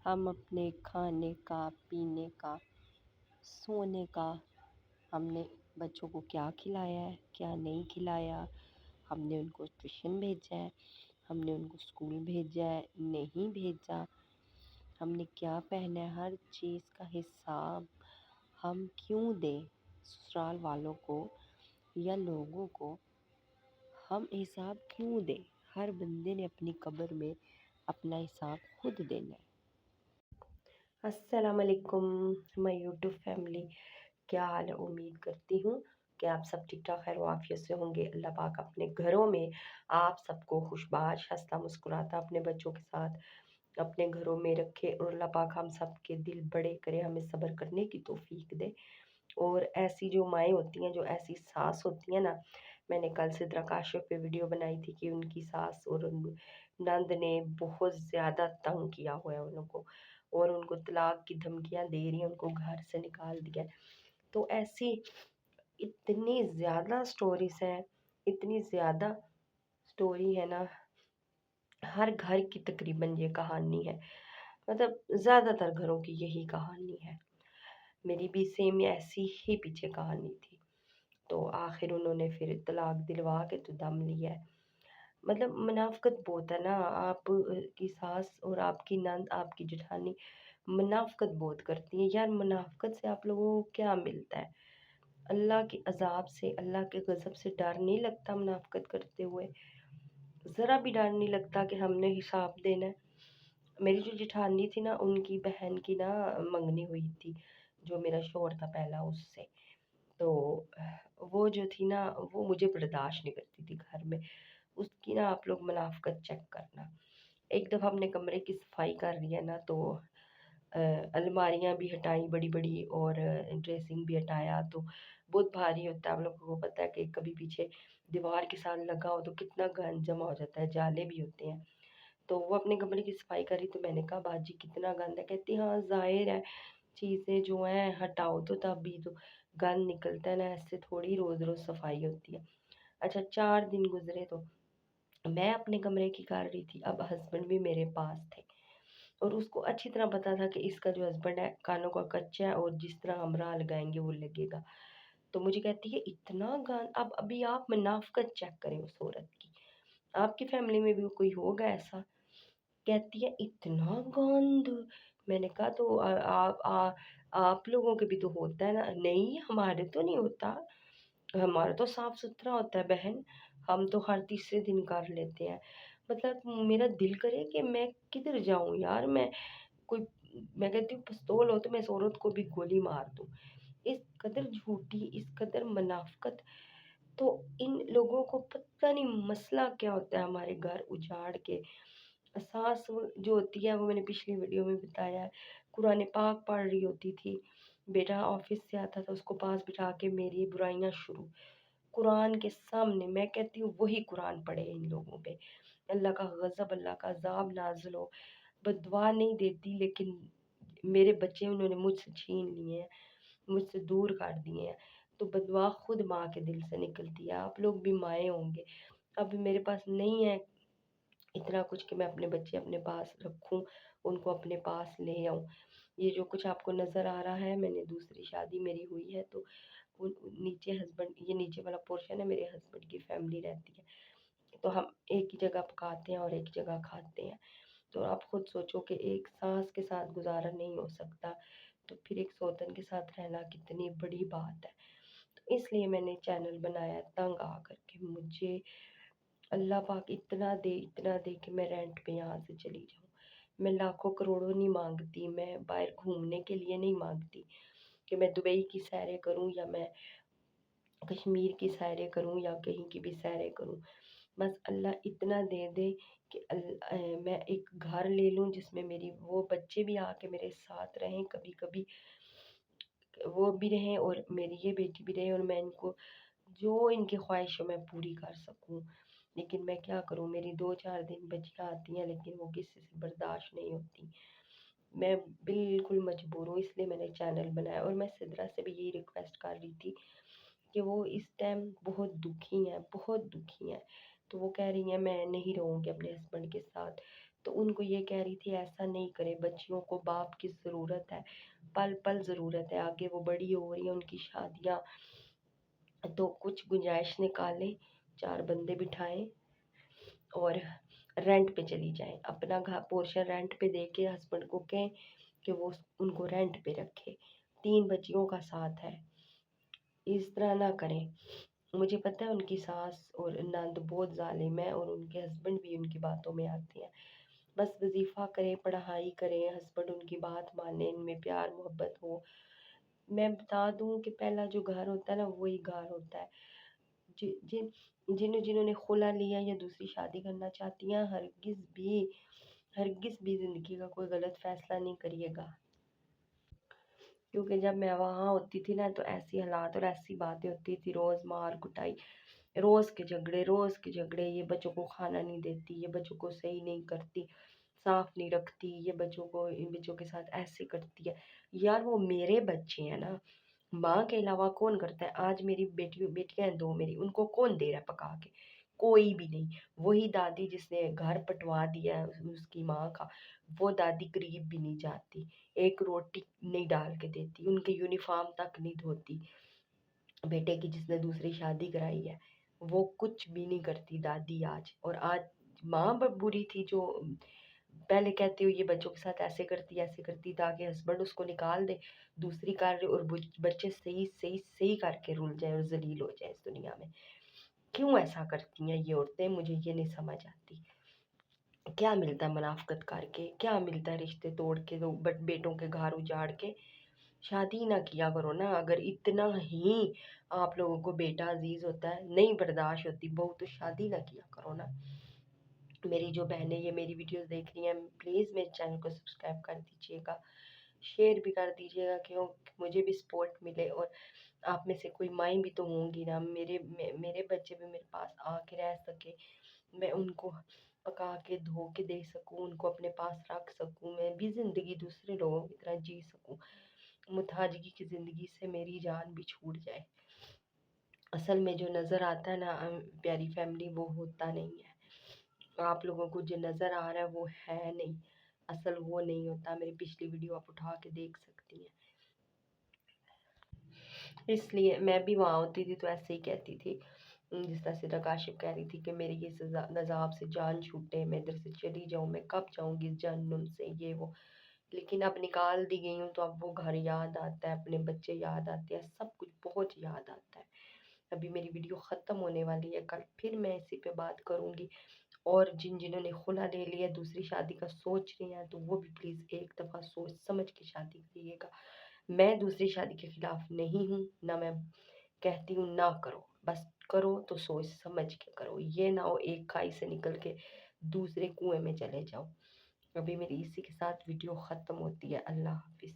हम अपने खाने का, पीने का, सोने का, हमने बच्चों को क्या खिलाया है, क्या नहीं खिलाया, हमने उनको ट्यूशन भेजा है, हमने उनको स्कूल भेजा है, नहीं भेजा, हमने क्या पहना है, हर चीज़ का हिसाब हम क्यों दें ससुराल वालों को या लोगों को, हम हिसाब क्यों दें। हर बंदे ने अपनी कब्र में अपना हिसाब खुद देना है। अस्सलाम वालेकुम माय यूट्यूब फैमिली, क्या हाल है? उम्मीद करती हूँ कि आप सब ठीक ठाक खैर आफियत से होंगे। अल्लाह पाक अपने घरों में आप सबको खुशबाश हंसता मुस्कुराता अपने बच्चों के साथ अपने घरों में रखे, और अल्लाह पाक हम सब के दिल बड़े करे, हमें सब्र करने की तौफीक दे। और ऐसी जो माएँ होती हैं, जो ऐसी सास होती हैं ना, मैंने कल सिद्रा काशिफ पे वीडियो बनाई थी कि उनकी सास और नंद ने बहुत ज़्यादा तंग किया हुआ है उनको, और उनको तलाक की धमकियाँ दे रही हैं, उनको घर से निकाल दिया है। तो ऐसी इतनी ज़्यादा स्टोरीज़ हैं, इतनी ज़्यादा स्टोरी है ना, हर घर की तकरीबन ये कहानी है, मतलब ज़्यादातर घरों की यही कहानी है। मेरी भी सेम ऐसी ही पीछे कहानी थी। तो आखिर उन्होंने फिर तलाक दिलवा के तो दम लिया है। मतलब मुनाफ़िक़त बहुत है ना, आप की सास और आपकी नंद, आपकी जेठानी मुनाफ़िक़त बहुत करती हैं। यार मुनाफ़िक़त से आप लोगों को क्या मिलता है? अल्लाह के अज़ाब से, अल्लाह के गज़ब से डर नहीं लगता मुनाफ़िक़त करते हुए? ज़रा भी डर नहीं लगता कि हमने हिसाब देना है? मेरी जो जेठानी थी ना, उनकी बहन की ना मंगनी हुई थी, जो मेरा शौहर था पहला उससे। तो वो जो थी ना, वो मुझे बर्दाश्त नहीं करती थी घर में। उसकी ना आप लोग मुनाफ़िक़त चेक करना। एक दफ़ा हमने कमरे की सफाई कर रही है ना, तो अलमारियाँ भी हटाई बड़ी-बड़ी, और ड्रेसिंग भी हटाया, तो बहुत भारी होता है। आप लोगों को पता है कि कभी पीछे दीवार के साथ लगा हो तो कितना गंद जमा हो जाता है, जाले भी होते हैं। तो वो अपने कमरे की सफाई कर रही, तो मैंने कहा बाजी कितना गंद है? कहती हाँ ज़ाहिर है, चीज़ें जो हैं हटाओ तो तभी तो गंद निकलता है ना, ऐसे थोड़ी रोज़ रोज़ सफाई होती है। अच्छा 4 दिन गुजरे, तो मैं अपने कमरे की कर रही थी, अब हस्बैंड भी मेरे पास थे, और उसको अच्छी तरह पता था कि इसका जो हस्बैंड है कानों का कच्चा है, और जिस तरह हम राह लगाएंगे वो लगेगा। तो मुझे कहती है इतना गंद। अब अभी आप मुनाफ़िक़त चेक करें उस औरत की, आपकी फैमिली में भी कोई होगा ऐसा? कहती है इतना गंद। मैंने कहा तो आप लोगों के भी तो होता है ना? नहीं हमारे तो नहीं होता, हमारा तो साफ सुथरा होता है बहन, हम तो हर तीसरे दिन कर लेते हैं। मतलब मेरा दिल करे कि मैं किधर जाऊं यार, मैं कोई, मैं कहती हूँ पिस्तौल हो तो मैं इस औरत को भी गोली मार दूं। इस कदर झूठी, इस कदर मुनाफिकत। तो इन लोगों को पता नहीं मसला क्या होता है हमारे घर उजाड़ के। सास जो होती है, वो मैंने पिछली वीडियो में बताया है, कुरान पाक पढ़ रही होती थी, बेटा ऑफिस से आता था, उसको पास बिठा के मेरी बुराइयां शुरू, कुरान के सामने। मैं कहती हूँ वही कुरान पढ़े इन लोगों पे, अल्लाह का गज़ब, अल्लाह का अज़ाब नाज़िल हो। बदुआ नहीं देती, लेकिन मेरे बच्चे उन्होंने मुझसे छीन लिए हैं, मुझसे दूर कर दिए हैं। तो बदुआ खुद माँ के दिल से निकलती है। आप लोग भी माएँ होंगे। अब मेरे पास नहीं है इतना कुछ कि मैं अपने बच्चे अपने पास रखूँ, उनको अपने पास ले आऊँ। ये जो कुछ आपको नज़र आ रहा है, मैंने दूसरी शादी मेरी हुई है, तो उन नीचे हस्बैंड, ये नीचे वाला पोर्शन है, मेरे हस्बैंड की फैमिली रहती है। तो हम एक ही जगह पकाते हैं और एक जगह खाते हैं। तो आप खुद सोचो कि एक सास के साथ गुज़ारा नहीं हो सकता, तो फिर एक सौतन के साथ रहना कितनी बड़ी बात है। तो इसलिए मैंने चैनल बनाया तंग आकर के, मुझे अल्लाह पाक इतना दे कि मैं रेंट पे यहाँ से चली जाऊँ। मैं लाखों करोड़ों नहीं माँगती, मैं बाहर घूमने के लिए नहीं माँगती कि मैं दुबई की सैरें करूँ, या मैं कश्मीर की सैरें करूँ, या कहीं की भी सैरें करूँ। बस अल्लाह इतना दे दे कि मैं एक घर ले लूँ जिसमें मेरी वो बच्चे भी आके मेरे साथ रहें, कभी-कभी वो भी रहें और मेरी ये बेटी भी रहे, और मैं इनको जो इनकी ख्वाहिशें मैं पूरी कर सकूँ। लेकिन मैं क्या करूँ, मेरी 2-4 दिन बच्चियाँ आती हैं, लेकिन वो किसी से बर्दाश्त नहीं होती। मैं बिल्कुल मजबूर हूँ, इसलिए मैंने चैनल बनाया, और मैं सिद्रा से भी यही रिक्वेस्ट कर रही थी कि वो इस टाइम बहुत दुखी हैं, बहुत दुखी हैं। तो वो कह रही हैं मैं नहीं रहूँगी अपने हस्बैंड के साथ। تو ان کو یہ کہہ رही تھی ایسا نہیں کرے, بچیوں کو باپ کی ضرورت ہے, پل پل ضرورت ہے, آگے وہ بڑی ہو رہی ہیں, ان کی شادیاں, تو کچھ گنجائش نکالیں, 4 بندے بٹھائیں اور رینٹ پہ چلی جائیں, اپنا گھر پورشن رینٹ پہ دے کے ہسبینڈ کو کہیں کہ وہ ان کو رینٹ پہ رکھے, 3 بچیوں کا ساتھ ہے, اس طرح نہ کریں. مجھے پتہ ہے ان کی ساس اور نند بہت ظالم ہے, اور ان کے ہسبینڈ بھی ان کی باتوں میں آتے ہیں. بس وظیفہ کریں, پڑھائی کریں, ہسبینڈ ان کی بات مانیں, ان میں پیار محبت ہو. میں بتا دوں کہ پہلا جو گھر ہوتا ہے نا وہی گھر ہوتا ہے. جنہوں نے خلا لیا یا دوسری شادی کرنا چاہتی ہیں, ہرگز بھی زندگی کا کوئی غلط فیصلہ نہیں کریے گا, کیونکہ جب میں وہاں ہوتی تھی نا تو ایسی حالات اور ایسی باتیں ہوتی تھی, روز مار کٹائی, روز کے جھگڑے, یہ بچوں کو کھانا نہیں دیتی, یہ بچوں کو صحیح نہیں کرتی, صاف نہیں رکھتی, یہ بچوں کو ان بچوں کے ساتھ ایسے کرتی ہے. یار وہ میرے بچے ہیں نا, ماں کے علاوہ کون کرتا ہے؟ آج میری بیٹیاں ہیں 2 میری, ان کو کون دے رہا ہے پکا کے؟ کوئی بھی نہیں. وہی دادی جس نے گھر پٹوا دیا ہے اس کی ماں کا, وہ دادی قریب بھی نہیں جاتی, ایک روٹی نہیں ڈال کے دیتی, ان کے یونیفارم تک نہیں دھوتی. بیٹے کی جس نے دوسری شادی کرائی ہے وہ کچھ بھی نہیں کرتی دادی آج. اور آج ماں بری تھی جو پہلے کہتی ہو یہ بچوں کے ساتھ ایسے کرتی تاکہ ہسبینڈ اس کو نکال دے, دوسری کر رہے, اور بچے صحیح کر کے رول جائیں اور ذلیل ہو جائیں اس دنیا میں. کیوں ایسا کرتی ہیں یہ عورتیں؟ مجھے یہ نہیں سمجھ آتی. کیا ملتا ہے منافقت کر کے, کیا ملتا ہے رشتے توڑ کے, بیٹوں کے گھر اجاڑ کے؟ شادی نہ کیا کرو نا. اگر اتنا ہی آپ لوگوں کو بیٹا عزیز ہوتا ہے, نہیں برداشت ہوتی بہو, تو شادی نہ کیا کرو نا. میری جو بہنیں یہ میری ویڈیوز دیکھ رہی ہیں, پلیز میرے چینل کو سبسکرائب کر دیجیے گا, شیئر بھی کر دیجیے گا, کہ مجھے بھی سپورٹ ملے. اور آپ میں سے کوئی مائیں بھی تو ہوں گی نا, میرے بچے بھی میرے پاس آ کے رہ سکے, میں ان کو پکا کے دھو کے دے سکوں, ان کو اپنے پاس رکھ سکوں, میں بھی زندگی دوسرے لوگوں کی طرح جی سکوں. محتاجگی کی زندگی سے میری جان بھی چھوٹ جائے. اصل میں جو نظر آتا ہے نا پیاری فیملی, وہ ہوتا نہیں ہے. آپ لوگوں کو جو نظر آ رہا ہے وہ ہے نہیں, اصل وہ نہیں ہوتا. میری پچھلی ویڈیو آپ اٹھا کے دیکھ سکتی ہیں. اس لیے میں بھی وہاں ہوتی تھی تو ایسے ہی کہتی تھی, جس طرح سدھا کاشف کہہ رہی تھی کہ میری یہ نذاب سے جان چھوٹے, میں ادھر سے چلی جاؤں, میں کب جاؤں گی جہنم سے, یہ وہ. لیکن اب نکال دی گئی ہوں تو اب وہ گھر یاد آتا ہے, اپنے بچے یاد آتے ہیں, سب کچھ بہت یاد آتا ہے. ابھی میری ویڈیو ختم ہونے والی ہے, کل پھر میں اسی پہ بات کروں گی. اور جنہوں نے خلا لے لیا, دوسری شادی کا سوچ رہے ہیں, تو وہ بھی پلیز ایک دفعہ سوچ سمجھ کے شادی کریے گا. میں دوسری شادی کے خلاف نہیں ہوں, نہ میں کہتی ہوں نہ کرو, بس کرو تو سوچ سمجھ کے کرو, یہ نہ ہو ایک کھائی سے نکل کے دوسرے کنویں میں چلے جاؤ. ابھی میری اسی کے ساتھ ویڈیو ختم ہوتی ہے. اللہ حافظ.